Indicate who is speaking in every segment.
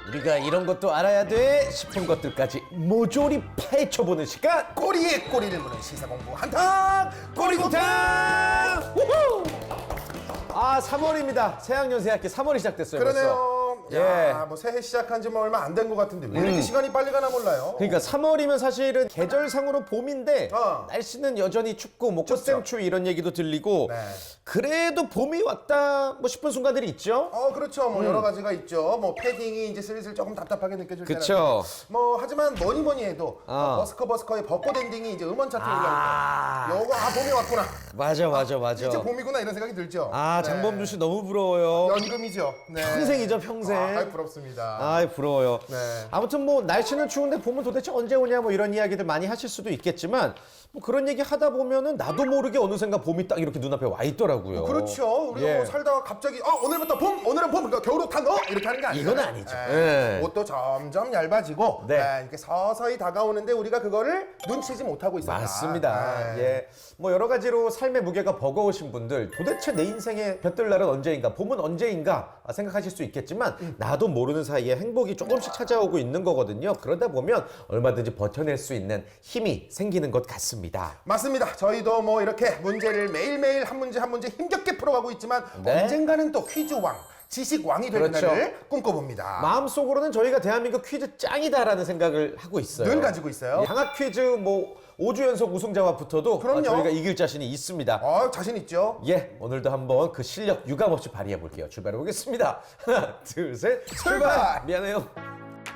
Speaker 1: 우리가 이런 것도 알아야 돼 싶은 것들까지 모조리 파헤쳐보는 시간.
Speaker 2: 꼬리에 꼬리를 무는 시사 공부 한탕 꼬리곰탕.
Speaker 1: 우후! 아, 3월입니다. 새학년 새학기 3월이 시작됐어요.
Speaker 2: 그러네요.
Speaker 1: 벌써.
Speaker 2: 야, 뭐 새해 시작한 지 뭐 얼마 안 된 것 같은데 왜 이렇게 시간이 빨리 가나 몰라요.
Speaker 1: 그러니까 3월이면 사실은 계절상으로 봄인데
Speaker 2: 어.
Speaker 1: 날씨는 여전히 춥고 뭐
Speaker 2: 춥죠.
Speaker 1: 꽃샘추위 이런 얘기도 들리고
Speaker 2: 네.
Speaker 1: 그래도 봄이 왔다 뭐 싶은 순간들이 있죠.
Speaker 2: 그렇죠. 뭐 여러 가지가 있죠. 뭐 패딩이 이제 슬슬 조금 답답하게 느껴질 때는.
Speaker 1: 그쵸.
Speaker 2: 뭐 하지만 뭐니 해도 버스커의 벚꽃 엔딩이 이제 음원 차트에 올라올 때 요거 봄이 왔구나.
Speaker 1: 맞아.
Speaker 2: 이제 봄이구나 이런 생각이 들죠.
Speaker 1: 아,
Speaker 2: 네.
Speaker 1: 장범준 씨 너무 부러워요.
Speaker 2: 연금이죠. 네.
Speaker 1: 평생이죠, 평생.
Speaker 2: 부럽습니다.
Speaker 1: 아이, 부러워요.
Speaker 2: 네.
Speaker 1: 아무튼 뭐 날씨는 추운데 봄은 도대체 언제 오냐 뭐 이런 이야기들 많이 하실 수도 있겠지만 뭐 그런 얘기 하다 보면은 나도 모르게 어느샌가 봄이 딱 이렇게 눈앞에 와 있더라고요.
Speaker 2: 그렇죠. 우리가
Speaker 1: 예.
Speaker 2: 뭐 살다가 갑자기 오늘부터 봄, 오늘은 봄, 그러니까 겨울옷 다 넣어 이렇게 하는 게 아니죠.
Speaker 1: 이건 아니죠.
Speaker 2: 예.
Speaker 1: 예.
Speaker 2: 옷도 점점 얇아지고
Speaker 1: 네.
Speaker 2: 이렇게 서서히 다가오는데 우리가 그거를 눈치지 못하고 있었다.
Speaker 1: 맞습니다. 예. 뭐 여러 가지로 삶의 무게가 버거우신 분들 도대체 내 인생의 볕들 날은 언제인가, 봄은 언제인가 생각하실 수 있겠지만 나도 모르는 사이에 행복이 조금씩 찾아오고 있는 거거든요. 그러다 보면 얼마든지 버텨낼 수 있는 힘이 생기는 것 같습니다.
Speaker 2: 맞습니다. 저희도 뭐 이렇게 문제를 매일매일 한 문제 한 문제 힘겹게 풀어가고 있지만
Speaker 1: 네.
Speaker 2: 언젠가는 또 퀴즈 왕, 지식 왕이 될
Speaker 1: 그렇죠.
Speaker 2: 날을 꿈꿔봅니다.
Speaker 1: 마음속으로는 저희가 대한민국 퀴즈 짱이다라는 생각을 하고 있어요.
Speaker 2: 늘 가지고 있어요.
Speaker 1: 양학 퀴즈 뭐 5주 연속 우승자와 붙어도
Speaker 2: 그럼요.
Speaker 1: 저희가 이길 자신이 있습니다.
Speaker 2: 자신 있죠.
Speaker 1: 예, 오늘도 한번 그 실력 유감없이 발휘해 볼게요. 출발해 보겠습니다. 하나, 둘, 셋, 출발! 미안해요.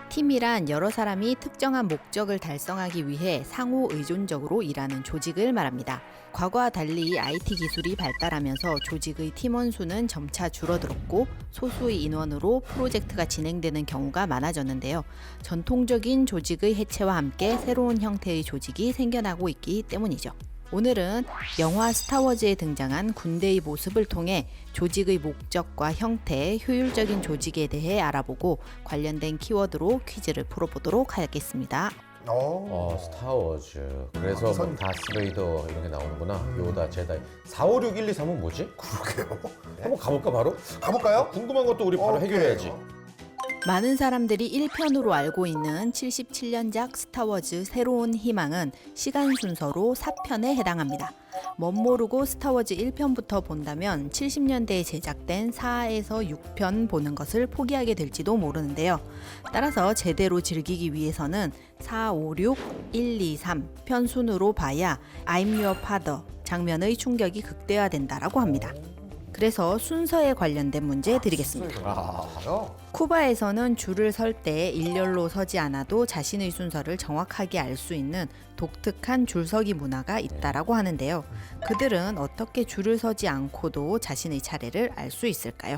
Speaker 3: 팀이란 여러 사람이 특정한 목적을 달성하기 위해 상호 의존적으로 일하는 조직을 말합니다. 과거와 달리 IT 기술이 발달하면서 조직의 팀원 수는 점차 줄어들었고 소수의 인원으로 프로젝트가 진행되는 경우가 많아졌는데요. 전통적인 조직의 해체와 함께 새로운 형태의 조직이 생겨나고 있기 때문이죠. 오늘은 영화 스타워즈에 등장한 군대의 모습을 통해 조직의 목적과 형태, 효율적인 조직에 대해 알아보고 관련된 키워드로 퀴즈를 풀어보도록 하겠습니다.
Speaker 1: 스타워즈. 그래서 뭐 다스베이더 이런 게 나오는구나. 요다, 제다이. 4, 5, 6, 1, 2, 3은 뭐지?
Speaker 2: 그러게요.
Speaker 1: 한번 가볼까 바로?
Speaker 2: 가볼까요?
Speaker 1: 궁금한 것도 우리 바로
Speaker 2: 오케이.
Speaker 1: 해결해야지.
Speaker 3: 많은 사람들이 1편으로 알고 있는 77년작 스타워즈 새로운 희망은 시간 순서로 4편에 해당합니다. 멋모르고 스타워즈 1편부터 본다면 70년대에 제작된 4에서 6편 보는 것을 포기하게 될지도 모르는데요. 따라서 제대로 즐기기 위해서는 4, 5, 6, 1, 2, 3편 순으로 봐야 I'm your father 장면의 충격이 극대화된다라고 합니다. 그래서 순서에 관련된 문제 드리겠습니다. 쿠바에서는 줄을 설 때 일렬로 서지 않아도 자신의 순서를 정확하게 알 수 있는 독특한 줄서기 문화가 있다라고 하는데요. 그들은 어떻게 줄을 서지 않고도 자신의 차례를 알 수 있을까요?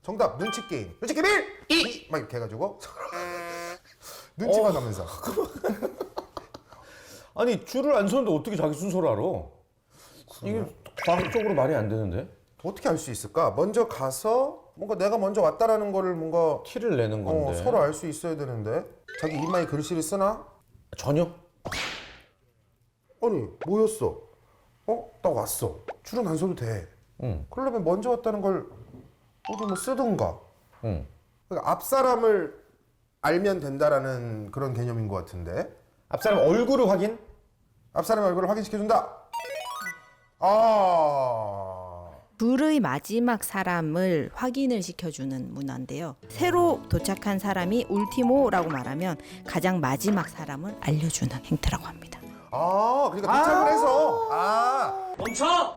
Speaker 2: 정답 눈치 게임. 눈치 게임 1, 2, 막 이렇게 해가지고 눈치만 나면서.
Speaker 1: 아니, 줄을 안 서는데 어떻게 자기 순서를 알아? 이게 과학적으로 말이 안 되는데?
Speaker 2: 어떻게 알 수 있을까? 먼저 가서 뭔가 내가 먼저 왔다라는 거를 뭔가
Speaker 1: 티를 내는 건데.
Speaker 2: 서로 알 수 있어야 되는데 자기 이마에 글씨를 쓰나?
Speaker 1: 전혀?
Speaker 2: 아니 뭐였어? 딱 왔어. 줄은 안 서도 돼. 그러려면 먼저 왔다는 걸 어디 뭐 쓰든가.
Speaker 1: 응.
Speaker 2: 그러니까 앞 사람을 알면 된다라는 그런 개념인 것 같은데.
Speaker 1: 앞사람 얼굴을 확인?
Speaker 2: 앞 사람의 얼굴을 확인시켜준다.
Speaker 3: 줄의 마지막 사람을 확인을 시켜주는 문화인데요. 새로 도착한 사람이 울티모라고 말하면 가장 마지막 사람을 알려주는 행태라고 합니다.
Speaker 2: 그러니까 도착을 해서 멈춰!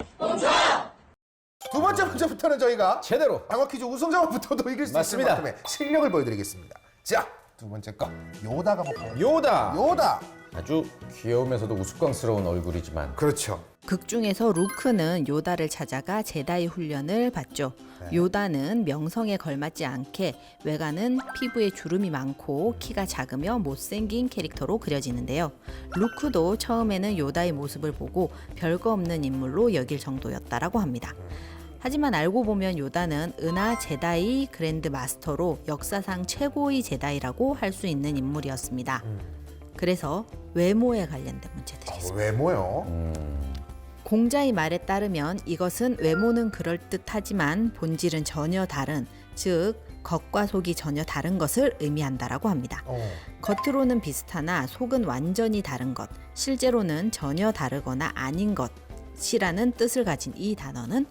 Speaker 2: 두 번째 문제부터는 저희가
Speaker 1: 제대로.
Speaker 2: 방어 퀴즈 우승자만부터도 이길 수
Speaker 1: 맞습니다.
Speaker 2: 있을 만큼의 실력을 보여드리겠습니다. 자, 두 번째 거 요다가 볼까요?
Speaker 1: 요다.
Speaker 2: 요다.
Speaker 1: 아주 귀여우면서도 우스꽝스러운 얼굴이지만
Speaker 2: 그렇죠.
Speaker 3: 극 중에서 루크는 요다를 찾아가 제다이 훈련을 받죠. 요다는 명성에 걸맞지 않게 외관은 피부에 주름이 많고 키가 작으며 못생긴 캐릭터로 그려지는데요. 루크도 처음에는 요다의 모습을 보고 별거 없는 인물로 여길 정도였다라고 합니다. 하지만 알고 보면 요다는 은하 제다이 그랜드 마스터로 역사상 최고의 제다이라고 할 수 있는 인물이었습니다. 그래서 외모에 관련된 문제 드리겠습니다.
Speaker 2: 외모요?
Speaker 3: 공자의 말에 따르면 이것은 외모는 그럴듯하지만 본질은 전혀 다른, 즉 겉과 속이 전혀 다른 것을 의미한다라고 합니다. 겉으로는 비슷하나 속은 완전히 다른 것, 실제로는 전혀 다르거나 아닌 것이라는 뜻을 가진 이 단어는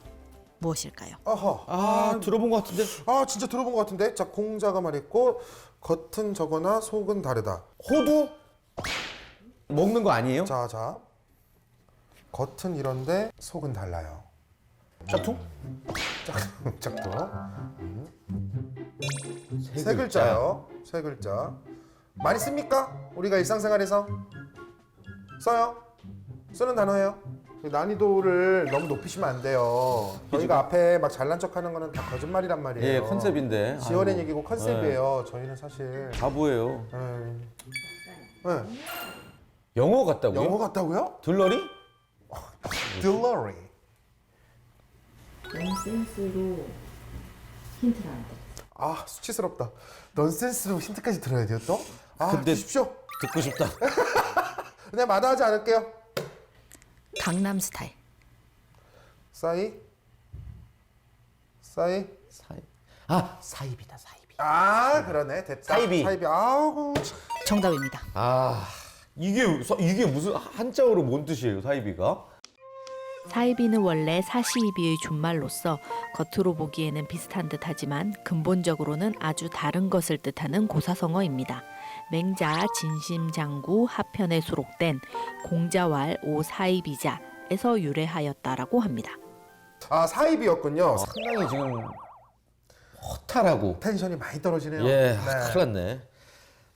Speaker 3: 무엇일까요?
Speaker 2: 아하.
Speaker 1: 들어본 것 같은데.
Speaker 2: 진짜 들어본 것 같은데. 자, 공자가 말했고 겉은 저거나 속은 다르다.
Speaker 1: 호두? 먹는 거 아니에요?
Speaker 2: 자. 겉은 이런데 속은 달라요.
Speaker 1: 짝퉁?
Speaker 2: 짝퉁. 세 글자요. 세 글자. 많이 씁니까? 우리가 일상생활에서 써요. 쓰는 단어예요. 난이도를 너무 높이시면 안 돼요. 저희가 앞에 막 잘난 척하는 거는 다 거짓말이란 말이에요.
Speaker 1: 예, 컨셉인데.
Speaker 2: 지어낸
Speaker 1: 아이고.
Speaker 2: 얘기고 컨셉이에요. 저희는 사실
Speaker 1: 바보예요.
Speaker 2: 네.
Speaker 1: 영어 같다고요?
Speaker 2: 영어 같다고요?
Speaker 1: 들러리?
Speaker 2: 딜러리.
Speaker 3: 넌센스로 힌트를 안 돼.
Speaker 2: 수치스럽다. 넌센스로 힌트까지 들어야 돼요 또?
Speaker 1: 근데-
Speaker 2: 주십시오.
Speaker 1: 듣고 싶다.
Speaker 2: 그냥 마다하지 않을게요.
Speaker 3: 강남 스타일.
Speaker 2: 싸이.
Speaker 1: 사이. 사입이다, 사입이.
Speaker 2: 그러네. 됐다.
Speaker 1: 사이비.
Speaker 2: 사이비. 아우.
Speaker 3: 정답입니다.
Speaker 1: 이게 무슨 한자어로 뭔 뜻이에요, 사이비가?
Speaker 3: 사이비는 원래 사시이비의 준말로서 겉으로 보기에는 비슷한 듯하지만 근본적으로는 아주 다른 것을 뜻하는 고사성어입니다. 맹자 진심장구 하편에 수록된 공자왈 오사이비자에서 유래하였다라고 합니다.
Speaker 2: 사이비였군요.
Speaker 1: 상당히 지금 허탈하고.
Speaker 2: 텐션이 많이 떨어지네요.
Speaker 1: 예, 큰일 났네.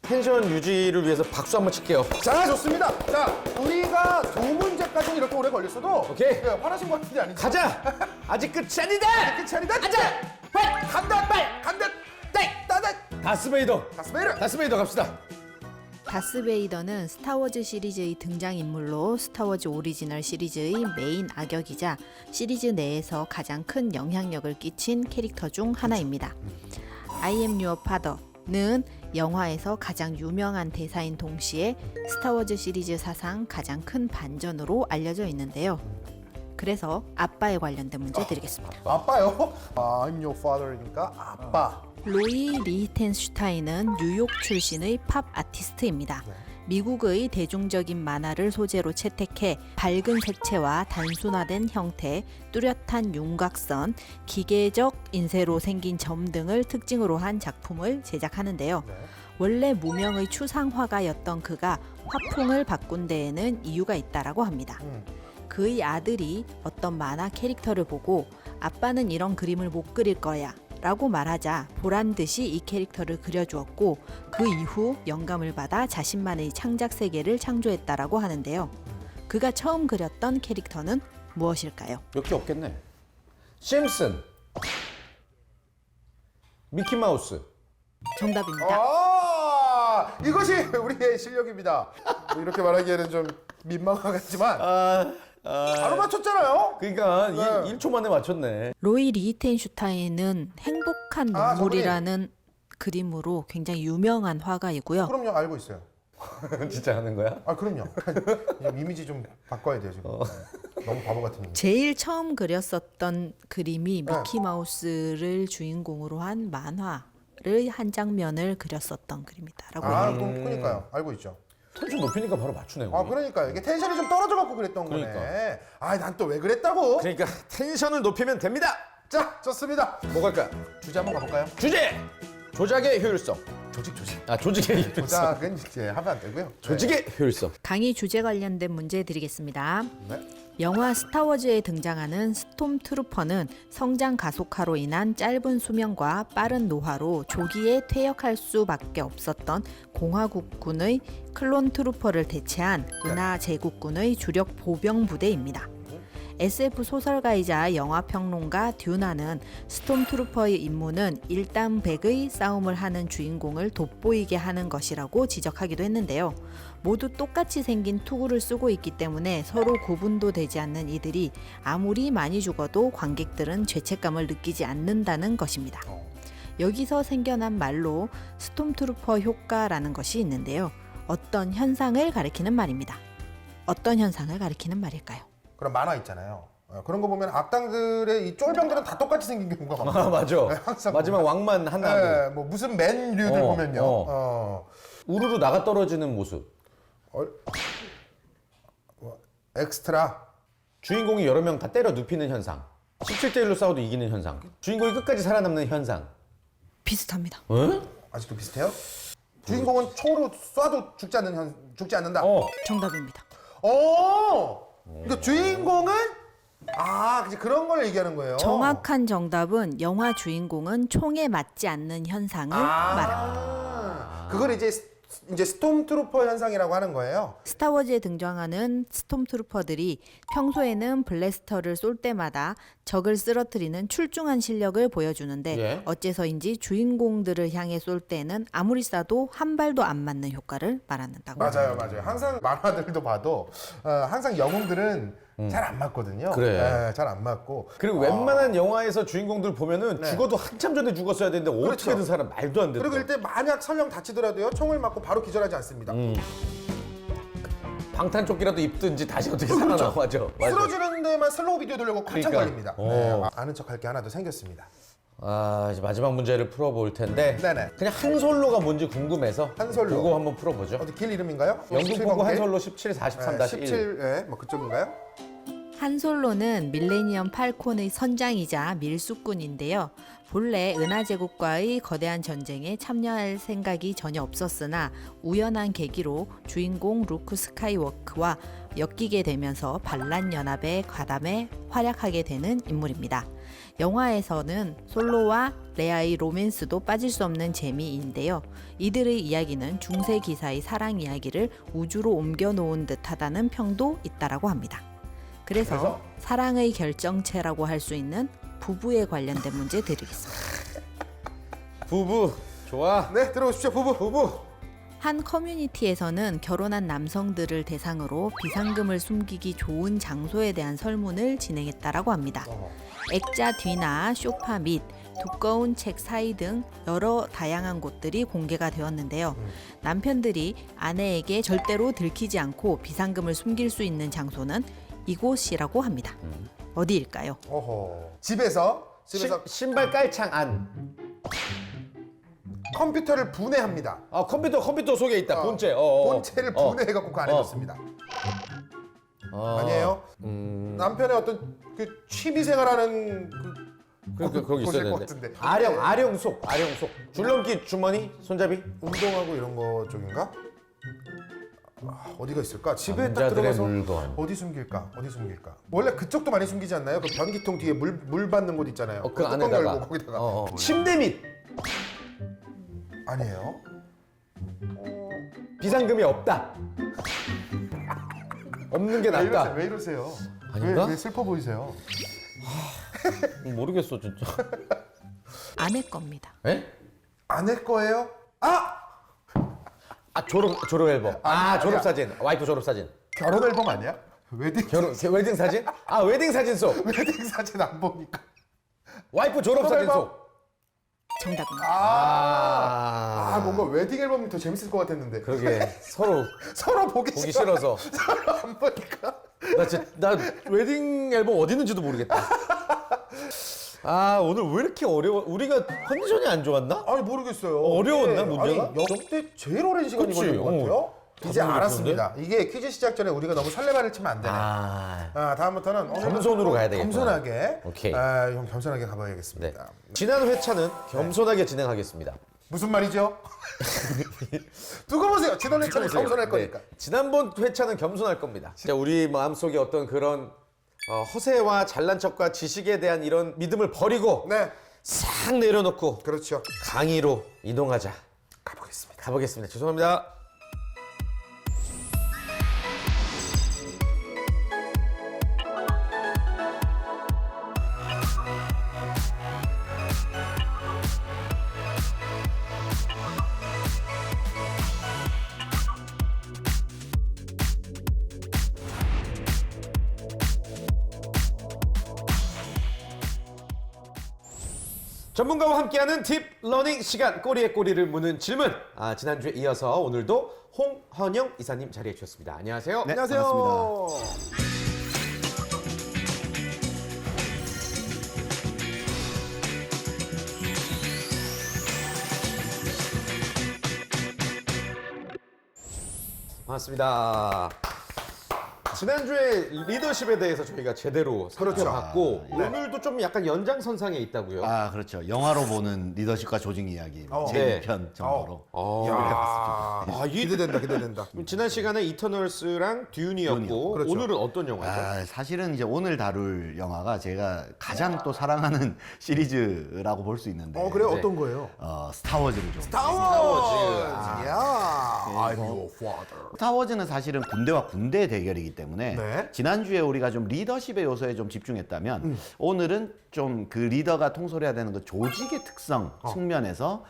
Speaker 1: 텐션 유지를 위해서 박수 한번 칠게요.
Speaker 2: 자, 좋습니다. 자, 우리가 두 문제까지는 이렇게 오래 걸렸어도
Speaker 1: 오케이.
Speaker 2: 화나신 것 같은데 아니죠?
Speaker 1: 가자! 아직 끝이 아니다!
Speaker 2: 끝이 아니다.
Speaker 1: 가자!
Speaker 2: 간다. 간다. 따다.
Speaker 1: 다스베이더!
Speaker 2: 다스베이더.
Speaker 1: 다스베이더 갑시다.
Speaker 3: 다스베이더는 스타워즈 시리즈의 등장인물로 스타워즈 오리지널 시리즈의 메인 악역이자 시리즈 내에서 가장 큰 영향력을 끼친 캐릭터 중 하나입니다. I am your father는 영화에서 가장 유명한 대사인 동시에 스타워즈 시리즈 사상 가장 큰 반전으로 알려져 있는데요. 그래서 아빠에 관련된 문제 드리겠습니다.
Speaker 2: 아빠요? I'm your father이니까 아빠.
Speaker 3: 로이 리히텐슈타인은 뉴욕 출신의 팝 아티스트입니다. 미국의 대중적인 만화를 소재로 채택해 밝은 색채와 단순화된 형태, 뚜렷한 윤곽선, 기계적 인쇄로 생긴 점 등을 특징으로 한 작품을 제작하는데요. 원래 무명의 추상화가였던 그가 화풍을 바꾼 데에는 이유가 있다라고 합니다. 그의 아들이 어떤 만화 캐릭터를 보고 아빠는 이런 그림을 못 그릴 거야 라고 말하자 보란 듯이 이 캐릭터를 그려주었고 그 이후 영감을 받아 자신만의 창작 세계를 창조했다라고 하는데요. 그가 처음 그렸던 캐릭터는 무엇일까요?
Speaker 1: 몇 개 없겠네. 심슨. 미키마우스.
Speaker 3: 정답입니다.
Speaker 2: 이것이 우리의 실력입니다. 뭐 이렇게 말하기에는 좀 민망하겠지만 바로 맞췄잖아요.
Speaker 1: 그러니까
Speaker 2: 네.
Speaker 1: 1초 만에 맞췄네.
Speaker 3: 로이 리히텐슈타인은 행복한 눈물이라는 그림으로 굉장히 유명한 화가이고요.
Speaker 2: 그럼요, 알고 있어요.
Speaker 1: 진짜 하는 거야?
Speaker 2: 그럼요. 이미지 좀 바꿔야 돼요 지금. 너무 바보 같은 이미지.
Speaker 3: 제일 처음 그렸었던 그림이 미키마우스를 주인공으로 한 만화를 한 장면을 그렸었던 그림이다라고 합니다.
Speaker 2: 그러니까요. 알고 있죠.
Speaker 1: 텐션 높이니까 바로 맞추네. 우리.
Speaker 2: 그러니까요. 이게 텐션이 좀 떨어져 갖고 그랬던
Speaker 1: 그러니까.
Speaker 2: 거네. 난 또 왜 그랬다고?
Speaker 1: 그러니까 텐션을 높이면 됩니다.
Speaker 2: 자, 좋습니다.
Speaker 1: 뭐 갈까요?
Speaker 2: 주제 한번 가볼까요?
Speaker 1: 주제! 조작의 효율성.
Speaker 2: 조직.
Speaker 1: 조직의 효율성.
Speaker 2: 조작은 이제 하면 안 되고요.
Speaker 1: 조직의 효율성.
Speaker 3: 강의 주제 관련된 문제 드리겠습니다.
Speaker 2: 네.
Speaker 3: 영화 스타워즈에 등장하는 스톰트루퍼는 성장 가속화로 인한 짧은 수명과 빠른 노화로 조기에 퇴역할 수밖에 없었던 공화국군의 클론 트루퍼를 대체한 은하 제국군의 주력 보병 부대입니다. SF 소설가이자 영화평론가 듀나는 스톰트루퍼의 임무는 일당백의 싸움을 하는 주인공을 돋보이게 하는 것이라고 지적하기도 했는데요. 모두 똑같이 생긴 투구를 쓰고 있기 때문에 서로 구분도 되지 않는 이들이 아무리 많이 죽어도 관객들은 죄책감을 느끼지 않는다는 것입니다. 여기서 생겨난 말로 스톰트루퍼 효과라는 것이 있는데요. 어떤 현상을 가리키는 말입니다. 어떤 현상을 가리키는 말일까요?
Speaker 2: 그럼 만화 있잖아요. 그런 거 보면 악당들의 이 쫄병들은 다 똑같이 생긴 경우가 많아요.
Speaker 1: 아, 맞아.
Speaker 2: 네, 항상
Speaker 1: 마지막 왕만 하나고.
Speaker 2: 네, 뭐 무슨 맨류들 보면요.
Speaker 1: 우르르 나가 떨어지는 모습.
Speaker 2: 엑스트라.
Speaker 1: 주인공이 여러 명 다 때려 눕히는 현상. 17대 1로 싸워도 이기는 현상. 주인공이 끝까지 살아남는 현상.
Speaker 3: 비슷합니다.
Speaker 1: 응?
Speaker 2: 아직도 비슷해요? 주인공은 총으로 쏴도 죽지 않는다.
Speaker 3: 정답입니다.
Speaker 2: 그러니까 주인공은 이제 그런 걸 얘기하는 거예요.
Speaker 3: 정확한 정답은 영화 주인공은 총에 맞지 않는 현상을 말합니다.
Speaker 2: 그걸 이제 스톰트루퍼 현상이라고 하는 거예요.
Speaker 3: 스타워즈에 등장하는 스톰트루퍼들이 평소에는 블래스터를 쏠 때마다 적을 쓰러뜨리는 출중한 실력을 보여주는데
Speaker 1: 예.
Speaker 3: 어째서인지 주인공들을 향해 쏠 때는 아무리 쏴도 한 발도 안 맞는 효과를 말한다고.
Speaker 2: 맞아요. 항상 만화들도 봐도 항상 영웅들은 잘 안 맞거든요.
Speaker 1: 그래.
Speaker 2: 네, 잘 안 맞고.
Speaker 1: 그리고 웬만한 영화에서 주인공들 보면은 죽어도 한참 전에 죽었어야 되는데 어떻게 된 사람 말도 안 돼.
Speaker 2: 그리고 일단 만약 설령 다치더라도요, 총을 맞고 바로 기절하지 않습니다.
Speaker 1: 방탄조끼라도 입든지 다시 어떻게 살아나. 맞아.
Speaker 2: 쓰러지는 데만 슬로우 비디오 돌려고 한참
Speaker 1: 그러니까.
Speaker 2: 걸립니다. 네, 아는 척 할 게 하나 더 생겼습니다.
Speaker 1: 이제 마지막 문제를 풀어볼 텐데
Speaker 2: 네네.
Speaker 1: 그냥 한솔로가 뭔지 궁금해서
Speaker 2: 한솔로.
Speaker 1: 그거 한번 풀어보죠.
Speaker 2: 어디 길 이름인가요?
Speaker 1: 영등포구
Speaker 2: 17
Speaker 1: 한솔로 1743-1.
Speaker 2: 17, 뭐 그쪽인가요?
Speaker 3: 한솔로는 밀레니엄 팔콘의 선장이자 밀수꾼인데요. 본래 은하제국과의 거대한 전쟁에 참여할 생각이 전혀 없었으나 우연한 계기로 주인공 루크 스카이워크와 엮이게 되면서 반란연합의 가담에 활약하게 되는 인물입니다. 영화에서는 솔로와 레아의 로맨스도 빠질 수 없는 재미인데요. 이들의 이야기는 중세 기사의 사랑 이야기를 우주로 옮겨놓은 듯하다는 평도 있다라고 합니다. 그래서 사랑의 결정체라고 할 수 있는 부부에 관련된 문제 드리겠습니다.
Speaker 1: 부부 좋아.
Speaker 2: 네, 들어오십시오. 부부.
Speaker 3: 한 커뮤니티에서는 결혼한 남성들을 대상으로 비상금을 숨기기 좋은 장소에 대한 설문을 진행했다라고 합니다. 액자 뒤나 소파 및 두꺼운 책 사이 등 여러 다양한 곳들이 공개가 되었는데요. 남편들이 아내에게 절대로 들키지 않고 비상금을 숨길 수 있는 장소는 이곳이라고 합니다. 어디일까요?
Speaker 2: 집에서
Speaker 1: 신발 깔창 안.
Speaker 2: 컴퓨터를 분해합니다.
Speaker 1: 컴퓨터 속에 있다. 본체.
Speaker 2: 본체를 분해해갖고 그 안에 넣습니다. 아니에요? 남편의 어떤 그 취미생활하는
Speaker 1: 거기 있어야
Speaker 2: 곳일 것
Speaker 1: 되는데.
Speaker 2: 같은데.
Speaker 1: 아령속. 줄넘기 주머니, 손잡이.
Speaker 2: 운동하고 이런 거 쪽인가? 어디가 있을까? 집에 딱
Speaker 1: 남자들의
Speaker 2: 들어가서
Speaker 1: 물건.
Speaker 2: 어디 숨길까? 원래 그쪽도 많이 숨기지 않나요? 그 변기통 뒤에 물 받는 곳 있잖아요.
Speaker 1: 그
Speaker 2: 뚜껑
Speaker 1: 안에다가.
Speaker 2: 열고 거기다가.
Speaker 1: 침대 밑.
Speaker 2: 아니에요?
Speaker 1: 비상금이 없다. 없는 게 낫다.
Speaker 2: 왜 이러세요?
Speaker 1: 아닌가?
Speaker 2: 왜 슬퍼 보이세요?
Speaker 1: 모르겠어 진짜.
Speaker 3: 아내 겁니다.
Speaker 1: 에?
Speaker 2: 아내 거예요?
Speaker 1: 졸업 앨범.
Speaker 2: 아니야.
Speaker 1: 졸업 사진. 와이프 졸업 사진.
Speaker 2: 결혼 앨범 아니야? 웨딩
Speaker 1: 웨딩 사진? 웨딩 사진 속.
Speaker 2: 웨딩 사진 안 보니까.
Speaker 1: 와이프 졸업 사진
Speaker 2: 앨범?
Speaker 1: 속.
Speaker 3: 정답입니다.
Speaker 2: 뭔가 웨딩 앨범이 더 재밌을 것 같았는데.
Speaker 1: 그러게 서로
Speaker 2: 보기
Speaker 1: 보기 싫어서.
Speaker 2: 서로 안 보니까.
Speaker 1: 나 웨딩 앨범 어디 있는지도 모르겠다. 오늘 왜 이렇게 어려워? 우리가 컨디션이 안 좋았나?
Speaker 2: 아니 모르겠어요.
Speaker 1: 어려웠나, 문제가?
Speaker 2: 아니, 역대 제일 오랜 시간이
Speaker 1: 그치?
Speaker 2: 걸린 것 같아요. 이제
Speaker 1: 가만히
Speaker 2: 알았습니다. 이게 퀴즈 시작 전에 우리가 너무 설레발을 치면 안 되네. 다음부터는
Speaker 1: 겸손으로 가야 되겠구나.
Speaker 2: 겸손하게.
Speaker 1: 오케이.
Speaker 2: 형 겸손하게 가봐야겠습니다.
Speaker 1: 네. 지난 회차는 겸손하게 진행하겠습니다.
Speaker 2: 무슨 말이죠? 두고 보세요. 지난 회차는 겸손할 거니까.
Speaker 1: 네. 지난번 회차는 겸손할 겁니다. 진짜 우리 마음속에 어떤 그런 허세와 잘난 척과 지식에 대한 이런 믿음을 버리고
Speaker 2: 네,
Speaker 1: 싹 내려놓고
Speaker 2: 그렇죠.
Speaker 1: 강의로 이동하자. 가보겠습니다. 죄송합니다. 전문가와 함께하는 딥 러닝 시간, 꼬리에 꼬리를 무는 질문. 지난주에 이어서 오늘도 홍헌영 이사님 자리해 주셨습니다. 안녕하세요.
Speaker 2: 안녕하세요.
Speaker 4: 반갑습니다.
Speaker 1: 반갑습니다. 지난주에 리더십에 대해서 저희가 제대로 살펴봤고 오늘도 좀 약간 연장선상에 있다고요.
Speaker 4: 아, 그렇죠. 영화로 보는 리더십과 조직 이야기
Speaker 1: 네.
Speaker 4: 제2편 정도로.
Speaker 2: 기대된다.
Speaker 1: 지난 시간에 이터널스랑 듀운이었고
Speaker 2: 그렇죠.
Speaker 1: 오늘은 어떤 영화죠?
Speaker 4: 아, 사실은 이제 오늘 다룰 영화가 제가 가장 또 사랑하는 시리즈라고 볼 수 있는데.
Speaker 2: 그래요?
Speaker 1: 네.
Speaker 2: 어떤 거예요?
Speaker 4: 스타워즈를 좀.
Speaker 2: 스타워즈. 야, I'm your father.
Speaker 4: 스타워즈는 사실은 군대와 군대의 대결이기 때문에
Speaker 2: 네.
Speaker 4: 지난주에 우리가 좀 리더십의 요소에 좀 집중했다면 오늘은 좀 그 리더가 통솔해야 되는 그 조직의 특성 측면에서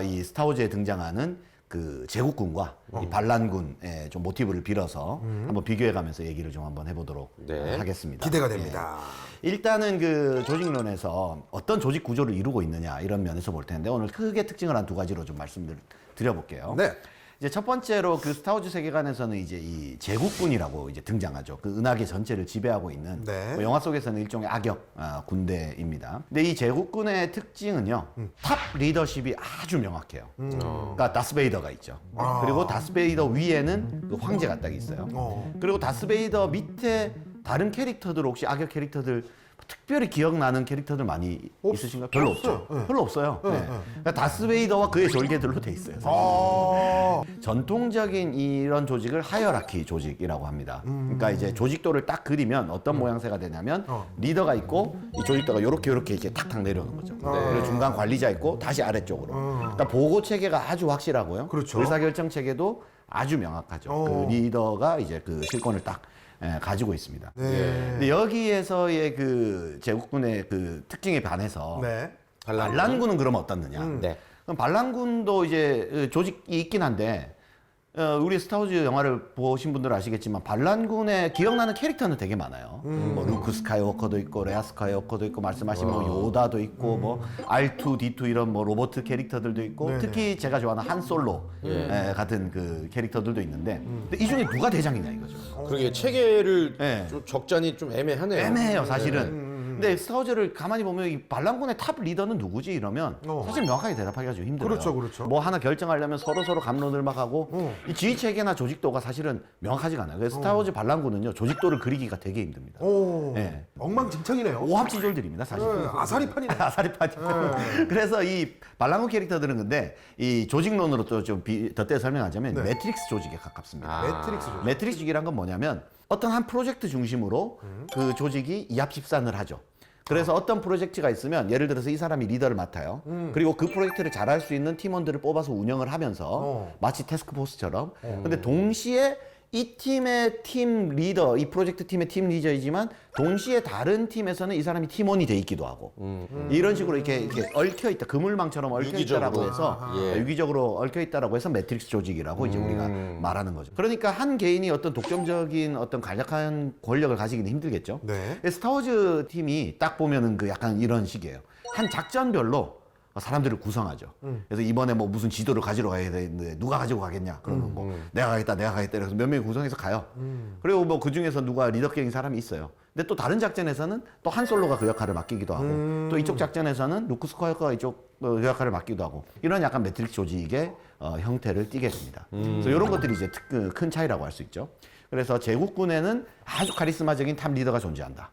Speaker 4: 이 스타워즈에 등장하는 그 제국군과 이 반란군의 좀 모티브를 빌어서 한번 비교해가면서 얘기를 좀 한번 해보도록
Speaker 1: 네.
Speaker 4: 하겠습니다.
Speaker 2: 기대가 됩니다.
Speaker 4: 일단은 그 조직론에서 어떤 조직 구조를 이루고 있느냐 이런 면에서 볼 텐데 오늘 크게 특징을 한 두 가지로 좀 말씀을 드려볼게요.
Speaker 2: 네.
Speaker 4: 이제 첫 번째로 그 스타워즈 세계관에서는 이제 이 제국군이라고 이제 등장하죠. 그 은하계 전체를 지배하고 있는
Speaker 2: 네.
Speaker 4: 뭐 영화 속에서는 일종의 악역 군대입니다. 근데 이 제국군의 특징은요, 탑 리더십이 아주 명확해요. 그러니까 다스베이더가 있죠. 그리고 다스베이더 위에는 그 황제가 딱 있어요. 그리고 다스베이더 밑에 다른 캐릭터들 혹시 악역 캐릭터들 특별히 기억나는 캐릭터들 많이 있으신가요? 별로 없죠.
Speaker 2: 네.
Speaker 4: 별로 없어요. 네. 그러니까 다스베이더와 그의 졸개들로 돼 있어요. 사실. 전통적인 이런 조직을 하이어라키 조직이라고 합니다. 그러니까 이제 조직도를 딱 그리면 어떤 모양새가 되냐면 리더가 있고 이 조직도가 요렇게 이렇게 탁탁 내려오는 거죠. 그리고 중간 관리자 있고 다시 아래쪽으로. 그러니까 보고 체계가 아주 확실하고요.
Speaker 2: 그렇죠.
Speaker 4: 의사결정 체계도 아주 명확하죠. 그 리더가 이제 그 실권을 딱 가지고 있습니다. 근데 여기에서의 그 제국군의 그 특징에 반해서
Speaker 2: 네.
Speaker 4: 반란군은 그러면 어떻느냐?
Speaker 1: 네.
Speaker 4: 그럼 반란군도 이제 조직이 있긴 한데 우리 스타워즈 영화를 보신 분들 아시겠지만 반란군에 기억나는 캐릭터는 되게 많아요. 뭐 루크 스카이워커도 있고 레아 스카이워커도 있고 말씀하신 뭐 요다도 있고 뭐 R2D2 이런 뭐 로버트 캐릭터들도 있고
Speaker 2: 네네.
Speaker 4: 특히 제가 좋아하는 한 솔로 같은 그 캐릭터들도 있는데 근데 이 중에 누가 대장이냐 이거죠.
Speaker 1: 그러게 체계를
Speaker 4: 네.
Speaker 1: 좀 적잖이 좀 애매하네요.
Speaker 4: 애매해요 사실은. 근데 스타워즈를 가만히 보면 이 반란군의 탑 리더는 누구지 이러면 사실 명확하게 대답하기가 좀 힘들어요.
Speaker 2: 그렇죠.
Speaker 4: 뭐 하나 결정하려면 서로 감론을 막 하고 이 지휘 체계나 조직도가 사실은 명확하지가 않아요. 그래서 스타워즈 반란군은요 조직도를 그리기가 되게 힘듭니다. 네.
Speaker 2: 엉망진창이네요.
Speaker 4: 오합지졸들입니다 사실.
Speaker 2: 아사리판이네.
Speaker 4: 아사리판이. 그래서 이 반란군 캐릭터들은 근데 이 조직론으로 또 좀 덧대어 설명하자면 매트릭스 조직에 가깝습니다.
Speaker 2: 매트릭스 조직.
Speaker 4: 매트릭스 조직이란 건 뭐냐면 어떤 한 프로젝트 중심으로 그 조직이 이합집산을 하죠. 그래서 어떤 프로젝트가 있으면 예를 들어서 이 사람이 리더를 맡아요. 그리고 그 프로젝트를 잘할 수 있는 팀원들을 뽑아서 운영을 하면서 마치 태스크포스처럼. 근데 동시에 이 팀의 팀 리더, 이 프로젝트 팀의 팀 리더이지만 동시에 다른 팀에서는 이 사람이 팀원이 돼 있기도 하고 이런 식으로 이렇게 얽혀 있다, 그물망처럼 얽혀 있다라고 해서 유기적으로 얽혀 있다라고 해서 매트릭스 조직이라고 이제 우리가 말하는 거죠. 그러니까 한 개인이 어떤 독점적인 어떤 간략한 권력을 가지기는 힘들겠죠.
Speaker 2: 네.
Speaker 4: 스타워즈 팀이 딱 보면은 그 약간 이런 식이에요. 한 작전별로 사람들을 구성하죠. 그래서 이번에 뭐 무슨 지도를 가지러 가야 되는데 누가 가지고 가겠냐? 그러면 뭐 내가 가겠다. 그래서 몇 명이 구성해서 가요. 그리고 뭐 그 중에서 누가 리더격인 사람이 있어요. 근데 또 다른 작전에서는 또 한 솔로가 그 역할을 맡기기도 하고 또 이쪽 작전에서는 루크 스카이워커가 이쪽 그 역할을 맡기도 하고 이런 약간 매트릭스 조직의 형태를 띠게 됩니다. 그래서 이런 것들이 이제 큰 차이라고 할 수 있죠. 그래서 제국군에는 아주 카리스마적인 탑 리더가 존재한다.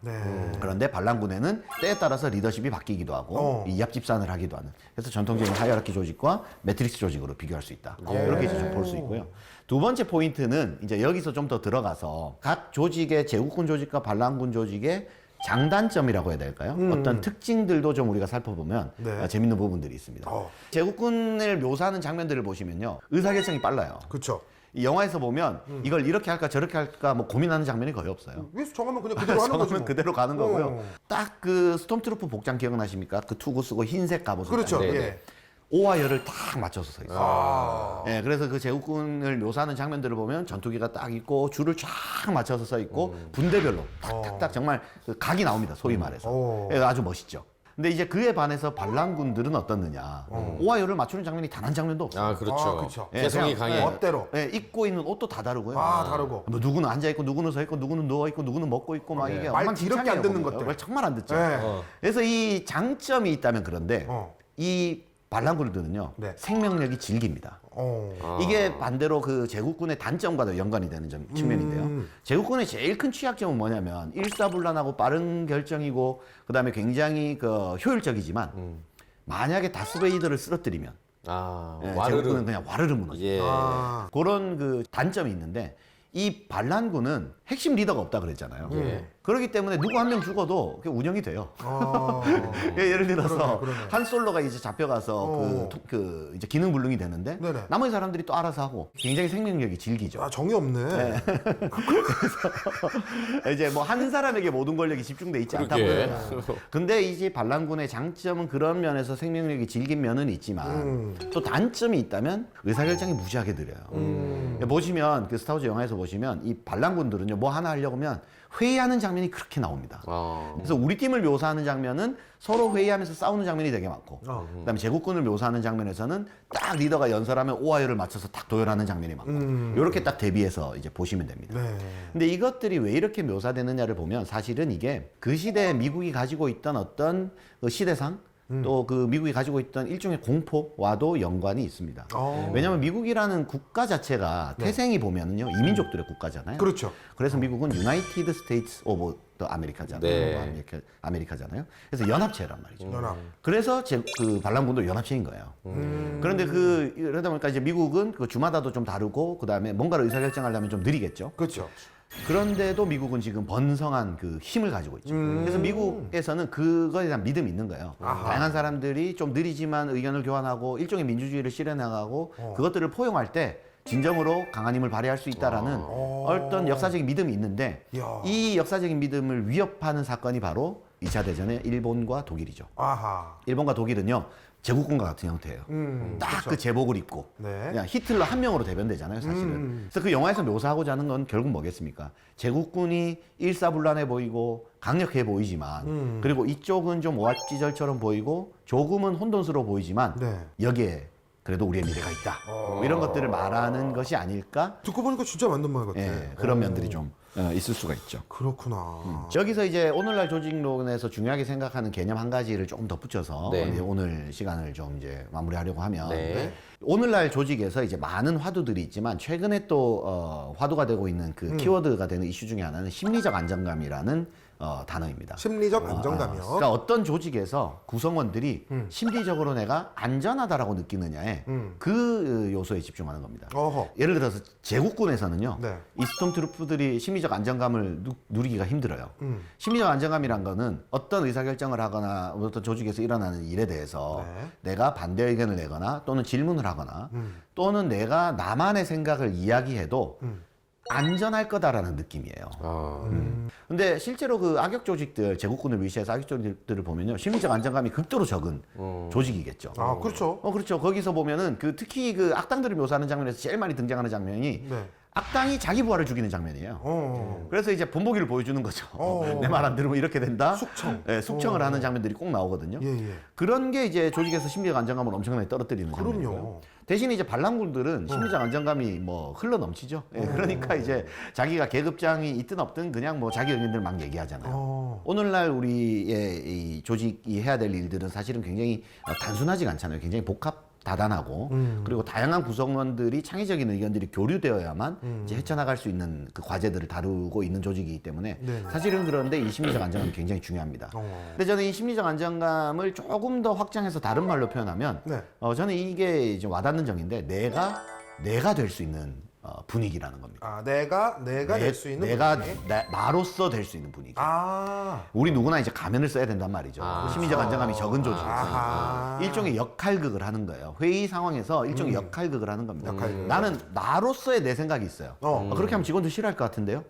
Speaker 4: 그런데 반란군에는 때에 따라서 리더십이 바뀌기도 하고 이합집산을 하기도 하는. 그래서 전통적인 하이어라키 조직과 매트릭스 조직으로 비교할 수 있다. 이렇게 이제 좀 볼 수 있고요. 두 번째 포인트는 이제 여기서 좀 더 들어가서 각 조직의 제국군 조직과 반란군 조직의 장단점이라고 해야 될까요? 어떤 특징들도 좀 우리가 살펴보면 재밌는 부분들이 있습니다. 제국군을 묘사하는 장면들을 보시면요. 의사결정이 빨라요.
Speaker 2: 그렇죠.
Speaker 4: 이 영화에서 보면 이걸 이렇게 할까 저렇게 할까 뭐 고민하는 장면이 거의 없어요.
Speaker 2: 위에서 정하면 그냥 그대로 하는 거지.
Speaker 4: 정하면
Speaker 2: 뭐.
Speaker 4: 그대로 가는 거고요. 딱 그 스톰트루프 복장 기억나십니까? 그 투구 쓰고 흰색 갑옷을
Speaker 2: 그렇죠.
Speaker 4: 딱.
Speaker 2: 예.
Speaker 4: 오와열을 딱 맞춰서 서 있어요. 예, 그래서 그 제국군을 묘사하는 장면들을 보면 전투기가 딱 있고 줄을 쫙 맞춰서 서 있고 분대별로 탁탁탁 정말 그 각이 나옵니다. 소위 말해서. 예, 아주 멋있죠. 근데 이제 그에 반해서 반란군들은 어떻느냐. 오와열을 맞추는 장면이 단 한 장면도 없어요.
Speaker 1: 아 그렇죠.
Speaker 2: 그렇죠.
Speaker 1: 개성이
Speaker 4: 그냥,
Speaker 1: 강해.
Speaker 2: 멋대로.
Speaker 4: 예, 입고 있는 옷도 다 다르고요.
Speaker 2: 다르고.
Speaker 4: 뭐 누구는 앉아 있고 누구는 서 있고 누구는 누워 있고 누구는 먹고 있고 막 이게
Speaker 2: 말 더럽게 안 듣는 것들.
Speaker 4: 말 정말 안 듣죠.
Speaker 2: 네.
Speaker 4: 그래서 이 장점이 있다면 그런데 이 반란군들은요
Speaker 2: 네.
Speaker 4: 생명력이 질깁니다. 이게 반대로 그 제국군의 단점과도 연관이 되는 측면인데요. 제국군의 제일 큰 취약점은 뭐냐면 일사불란하고 빠른 결정이고 그다음에 굉장히 그 효율적이지만 만약에 다스베이더를 쓰러뜨리면 예, 제국군은 그냥 와르르 무너져요.
Speaker 1: 예.
Speaker 4: 그런 그 단점이 있는데 이 반란군은 핵심 리더가 없다 그랬잖아요. 그렇기 때문에 누구 한 명 죽어도 그게 운영이 돼요. 예를 들어서
Speaker 2: 그러네.
Speaker 4: 한 솔로가 이제 잡혀가서 그 이제 기능불능이 되는데
Speaker 2: 네네.
Speaker 4: 나머지 사람들이 또 알아서 하고 굉장히 생명력이 질기죠.
Speaker 2: 아, 정이 없네.
Speaker 4: 이제 뭐 한 사람에게 모든 권력이 집중돼 있지 않다고
Speaker 1: 그러게.
Speaker 4: 해요. 근데 이제 반란군의 장점은 그런 면에서 생명력이 질긴 면은 있지만 또 단점이 있다면 의사결정이 무지하게 느려요. 보시면 그 스타워즈 영화에서 보시면 이 반란군들은요 뭐 하나 하려고 하면 회의하는 장면이 그렇게 나옵니다. 그래서 우리 팀을 묘사하는 장면은 서로 회의하면서 싸우는 장면이 되게 많고 그다음에 제국군을 묘사하는 장면에서는 딱 리더가 연설하면 오하이어를 맞춰서 딱 도열하는 장면이 많고 이렇게 딱 대비해서 이제 보시면 됩니다.
Speaker 2: 네.
Speaker 4: 근데 이것들이 왜 이렇게 묘사되느냐를 보면 사실은 이게 그 시대에 미국이 가지고 있던 어떤 그 시대상 또 그 미국이 가지고 있던 일종의 공포와도 연관이 있습니다. 왜냐하면 미국이라는 국가 자체가 태생이 보면은요 이민족들의 국가잖아요.
Speaker 2: 그렇죠.
Speaker 4: 그래서 미국은 유나이티드 스테이츠 오브 더 아메리카잖아요.
Speaker 1: 네.
Speaker 4: 아메리카잖아요. 그래서 연합체란 말이죠.
Speaker 2: 연합.
Speaker 4: 그래서 그 반란군도 연합체인 거예요. 그런데 그러다 보니까 이제 미국은 그 주마다도 좀 다르고 그다음에 뭔가를 의사결정하려면 좀 느리겠죠.
Speaker 2: 그렇죠.
Speaker 4: 그런데도 미국은 지금 번성한 그 힘을 가지고 있죠. 그래서 미국에서는 그거에 대한 믿음이 있는 거예요. 다양한 사람들이 좀 느리지만 의견을 교환하고 일종의 민주주의를 실현해나가고 그것들을 포용할 때 진정으로 강한 힘을 발휘할 수 있다라는 어떤 역사적인 믿음이 있는데
Speaker 2: 이야.
Speaker 4: 이 역사적인 믿음을 위협하는 사건이 바로 2차 대전의 일본과 독일이죠.
Speaker 2: 아하.
Speaker 4: 일본과 독일은요 제국군과 같은 형태예요. 딱 그 제복을 입고
Speaker 2: 네.
Speaker 4: 그냥 히틀러 한 명으로 대변되잖아요, 사실은. 그래서 그 영화에서 묘사하고자 하는 건 결국 뭐겠습니까? 제국군이 일사불란해 보이고 강력해 보이지만 그리고 이쪽은 좀 오합지졸처럼 보이고 조금은 혼돈스러워 보이지만
Speaker 2: 네.
Speaker 4: 여기에 그래도 우리의 미래가 있다. 뭐 이런 것들을 말하는 것이 아닐까?
Speaker 2: 듣고 보니까 진짜 맞는 말 같아.
Speaker 4: 예, 그런 면들이 좀 있을 수가 있죠.
Speaker 2: 그렇구나.
Speaker 4: 여기서 이제 오늘날 조직론에서 중요하게 생각하는 개념 한 가지를 조금 덧붙여서
Speaker 1: 네.
Speaker 4: 이제 오늘 시간을 좀 이제 마무리하려고 하면
Speaker 1: 네.
Speaker 4: 오늘날 조직에서 이제 많은 화두들이 있지만 최근에 또 화두가 되고 있는 그 키워드가 되는 이슈 중에 하나는 심리적 안정감이라는 단어입니다.
Speaker 2: 심리적 안정감이요.
Speaker 4: 그러니까 어떤 조직에서 구성원들이 심리적으로 내가 안전하다라고 느끼느냐에 그 요소에 집중하는 겁니다.
Speaker 2: 어허.
Speaker 4: 예를 들어서 제국군에서는요,
Speaker 2: 네.
Speaker 4: 이 스톰트루프들이 심리적 안정감을 누리기가 힘들어요. 심리적 안정감이란 거는 어떤 의사결정을 하거나 어떤 조직에서 일어나는 일에 대해서 내가 반대 의견을 내거나 또는 질문을 하거나 또는 내가 나만의 생각을 이야기해도 안전할 거다라는 느낌이에요. 근데 실제로 그 악역 조직들, 제국군을 위시해서 악역 조직들을 보면요, 심리적 안정감이 극도로 적은 조직이겠죠.
Speaker 2: 아, 그렇죠.
Speaker 4: 그렇죠. 거기서 보면은 그 특히 그 악당들을 묘사하는 장면에서 제일 많이 등장하는 장면이
Speaker 2: 네.
Speaker 4: 악당이 자기 부하를 죽이는 장면이에요. 그래서 이제 본보기를 보여주는 거죠. 내 말 안 들으면 이렇게 된다.
Speaker 2: 숙청.
Speaker 4: 네, 숙청을 하는 장면들이 꼭 나오거든요.
Speaker 2: 예, 예.
Speaker 4: 그런 게 이제 조직에서 심리적 안정감을 엄청나게 떨어뜨리는
Speaker 2: 그럼요.
Speaker 4: 장면이고요. 대신 이제 반란군들은 심리적 안정감이 뭐 흘러 넘치죠. 예, 그러니까 이제 자기가 계급장이 있든 없든 그냥 뭐 자기 의견들 막 얘기하잖아요. 오늘날 우리의 이 조직이 해야 될 일들은 사실은 굉장히 단순하지가 않잖아요. 굉장히 다단하고 그리고 다양한 구성원들이 창의적인 의견들이 교류되어야만 이제 헤쳐나갈 수 있는 그 과제들을 다루고 있는 조직이기 때문에
Speaker 2: 네.
Speaker 4: 사실은 그런데 이 심리적 안정감이 굉장히 중요합니다. 근데 저는 이 심리적 안정감을 조금 더 확장해서 다른 말로 표현하면
Speaker 2: 네.
Speaker 4: 저는 이게 이제 와닿는 점인데 내가 될 수 있는 분위기라는 겁니다.
Speaker 2: 아, 내가 낼 수 있는
Speaker 4: 내가
Speaker 2: 분위기?
Speaker 4: 나로서 될 수 있는 분위기.
Speaker 2: 아.
Speaker 4: 우리 누구나 이제 가면을 써야 된단 말이죠. 심리적 안정감이 적은 조직에서
Speaker 2: 아하.
Speaker 4: 일종의 역할극을 하는 거예요. 회의 상황에서 일종의 역할극을 하는 겁니다.
Speaker 2: 역할극.
Speaker 4: 나는 나로서의 내 생각이 있어요. 그렇게 하면 직원들 싫어할 것 같은데요.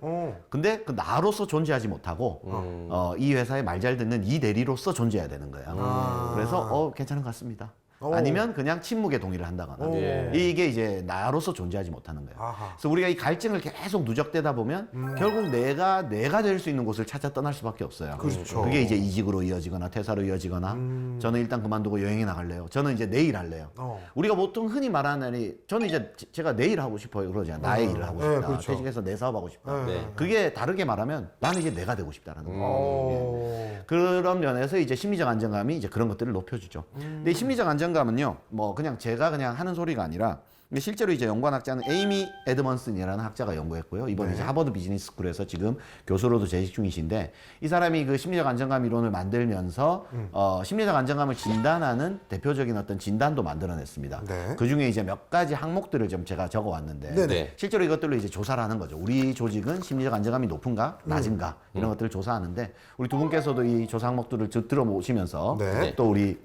Speaker 4: 근데 그 나로서 존재하지 못하고 이 회사에 말 잘 듣는 이 대리로서 존재해야 되는 거예요. 그래서 괜찮은 것 같습니다. 아니면 그냥 침묵에 동의를 한다거나 이게 이제 나로서 존재하지 못하는 거예요.
Speaker 2: 아하.
Speaker 4: 그래서 우리가 이 갈증을 계속 누적되다 보면 결국 내가 될 수 있는 곳을 찾아 떠날 수밖에 없어요.
Speaker 2: 그렇죠.
Speaker 4: 그게 이제 이직으로 이어지거나 퇴사로 이어지거나 저는 일단 그만두고 여행에 나갈래요. 저는 이제 내일 할래요. 우리가 보통 흔히 말하는 날이 저는 이제 제가 내일 하고 싶어요. 그러잖아요. 나의 일을 하고 싶다.
Speaker 2: 그렇죠.
Speaker 4: 퇴직해서 내 사업하고 싶다.
Speaker 1: 네.
Speaker 4: 그게 다르게 말하면 나는 이제 내가 되고 싶다라는 거예요. 그런 면에서 이제 심리적 안정감이 이제 그런 것들을 높여주죠. 근데 이 심리적 안정감 안정감은요, 뭐 그냥 제가 그냥 하는 소리가 아니라 실제로 이제 연구학자는 에이미 에드먼슨이라는 학자가 연구했고요. 이번에 이제 하버드 비즈니스 스쿨에서 지금 교수로도 재직 중이신데 이 사람이 그 심리적 안정감 이론을 만들면서 심리적 안정감을 진단하는 대표적인 어떤 진단도 만들어냈습니다.
Speaker 2: 네.
Speaker 4: 그 중에 이제 몇 가지 항목들을 좀 제가 적어왔는데
Speaker 1: 네네.
Speaker 4: 실제로 이것들로 이제 조사를 하는 거죠. 우리 조직은 심리적 안정감이 높은가, 낮은가 이런 것들을 조사하는데 우리 두 분께서도 이 조사 항목들을 들어보시면서
Speaker 2: 네.
Speaker 4: 또 우리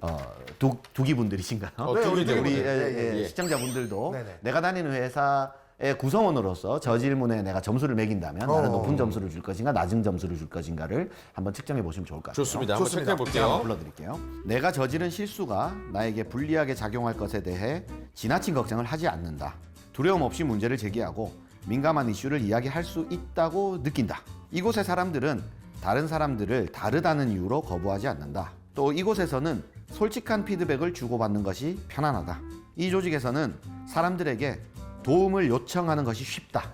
Speaker 4: 두기 분들이신가요?
Speaker 1: 네,
Speaker 2: 우리
Speaker 1: 두기
Speaker 4: 우리
Speaker 1: 분들.
Speaker 4: 시청자분들도
Speaker 2: 네네.
Speaker 4: 내가 다니는 회사의 구성원으로서 저 질문에 내가 점수를 매긴다면 나는 높은 점수를 줄 것인가 낮은 점수를 줄 것인가를 한번 측정해 보시면 좋을 것 같아요.
Speaker 1: 좋습니다. 한번
Speaker 2: 좋습니다.
Speaker 1: 체크해
Speaker 4: 제가 한번
Speaker 1: 볼게요.
Speaker 4: 불러드릴게요. 내가 저지른 실수가 나에게 불리하게 작용할 것에 대해 지나친 걱정을 하지 않는다. 두려움 없이 문제를 제기하고 민감한 이슈를 이야기할 수 있다고 느낀다. 이곳의 사람들은 다른 사람들을 다르다는 이유로 거부하지 않는다. 또 이곳에서는 솔직한 피드백을 주고받는 것이 편안하다. 이 조직에서는 사람들에게 도움을 요청하는 것이 쉽다.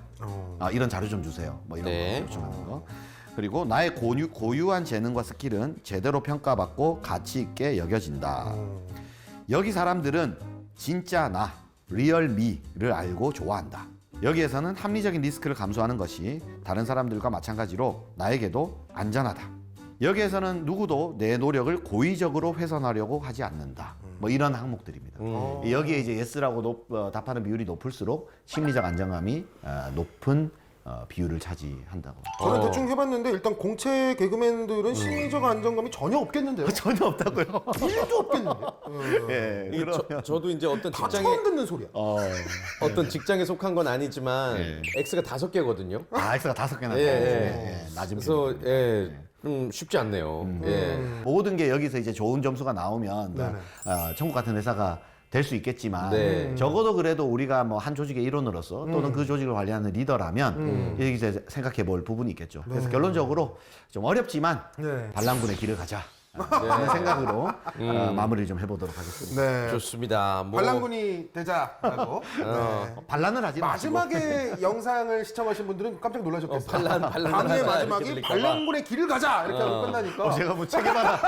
Speaker 4: 이런 자료 좀 주세요. 뭐 이런
Speaker 1: 네.
Speaker 4: 거 요청하는 거. 그리고 나의 고유한 재능과 스킬은 제대로 평가받고 가치 있게 여겨진다. 여기 사람들은 진짜 나, 리얼 미를 알고 좋아한다. 여기에서는 합리적인 리스크를 감수하는 것이 다른 사람들과 마찬가지로 나에게도 안전하다. 여기에서는 누구도 내 노력을 고의적으로 훼손하려고 하지 않는다. 뭐 이런 항목들입니다. 여기에 이제 예스라고 답하는 비율이 높을수록 심리적 안정감이 높은 비율을 차지한다고.
Speaker 2: 저는 대충 해봤는데 일단 공채 개그맨들은 심리적 안정감이 전혀 없겠는데요.
Speaker 4: 전혀 없다고요.
Speaker 2: 1도 없겠는데.
Speaker 4: 예,
Speaker 1: 이게 저도 이제 어떤
Speaker 2: 다
Speaker 1: 직장에
Speaker 2: 처음 듣는 소리야.
Speaker 1: 어떤 직장에 속한 건 아니지만
Speaker 4: 예.
Speaker 1: X가 5개거든요.
Speaker 4: X가 5개나
Speaker 1: 예,
Speaker 4: 낮은
Speaker 1: 그래서
Speaker 4: 편이에요.
Speaker 1: 예, 좀 쉽지 않네요. 예.
Speaker 4: 모든 게 여기서 이제 좋은 점수가 나오면
Speaker 2: 네네.
Speaker 4: 천국 같은 회사가 될 수 있겠지만
Speaker 1: 네.
Speaker 4: 적어도 그래도 우리가 뭐 한 조직의 일원으로서 또는 그 조직을 관리하는 리더라면 여기서 생각해 볼 부분이 있겠죠. 그래서 결론적으로 좀 어렵지만
Speaker 2: 네.
Speaker 4: 반란군의 길을 가자. 하는 생각으로 마무리를 좀 해보도록 하겠습니다.
Speaker 2: 네.
Speaker 1: 좋습니다. 뭐
Speaker 2: 반란군이 되자라고. 네.
Speaker 4: 반란을 하지 마시고
Speaker 2: 마지막에 영상을 시청하신 분들은 깜짝 놀라셨겠어요.
Speaker 1: 반란
Speaker 2: 강의
Speaker 1: 하자,
Speaker 2: 마지막이
Speaker 1: 이렇게 들릴까 봐.
Speaker 2: 반란군의 길을 가자 이렇게 하고 끝나니까
Speaker 4: 제가 뭐 책임 하나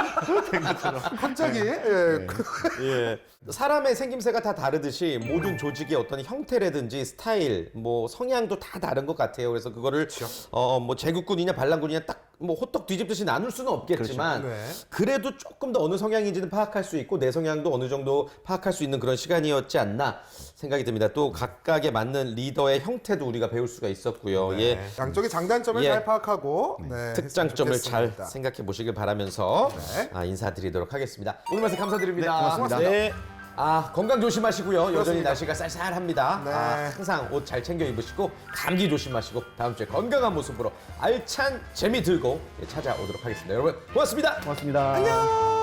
Speaker 4: 된 것처럼.
Speaker 2: 갑자기
Speaker 1: 예. 사람의 생김새가 다 다르듯이 모든 조직의 어떤 형태라든지 스타일, 뭐 성향도 다 다른 것 같아요. 그래서 그거를 뭐 제국군이냐 반란군이냐 딱 뭐 호떡 뒤집듯이 나눌 수는 없겠지만
Speaker 2: 그렇죠. 네.
Speaker 1: 그래도 조금 더 어느 성향인지는 파악할 수 있고 내 성향도 어느 정도 파악할 수 있는 그런 시간이었지 않나 생각이 듭니다. 또 각각에 맞는 리더의 형태도 우리가 배울 수가 있었고요. 예.
Speaker 2: 양쪽의 장단점을
Speaker 1: 예.
Speaker 2: 잘 파악하고 네,
Speaker 1: 특장점을
Speaker 2: 했으면
Speaker 1: 잘
Speaker 2: 좋겠습니다.
Speaker 1: 생각해 보시길 바라면서
Speaker 2: 네.
Speaker 1: 인사드리도록 하겠습니다. 오늘 말씀 감사드립니다.
Speaker 2: 네, 고맙습니다.
Speaker 1: 네. 건강 조심하시고요. 여전히
Speaker 2: 그렇습니다.
Speaker 1: 날씨가 쌀쌀합니다.
Speaker 2: 네.
Speaker 1: 항상 옷 잘 챙겨 입으시고 감기 조심하시고 다음 주에 건강한 모습으로 알찬 재미 들고 찾아오도록 하겠습니다. 여러분 고맙습니다.
Speaker 4: 고맙습니다.
Speaker 2: 안녕.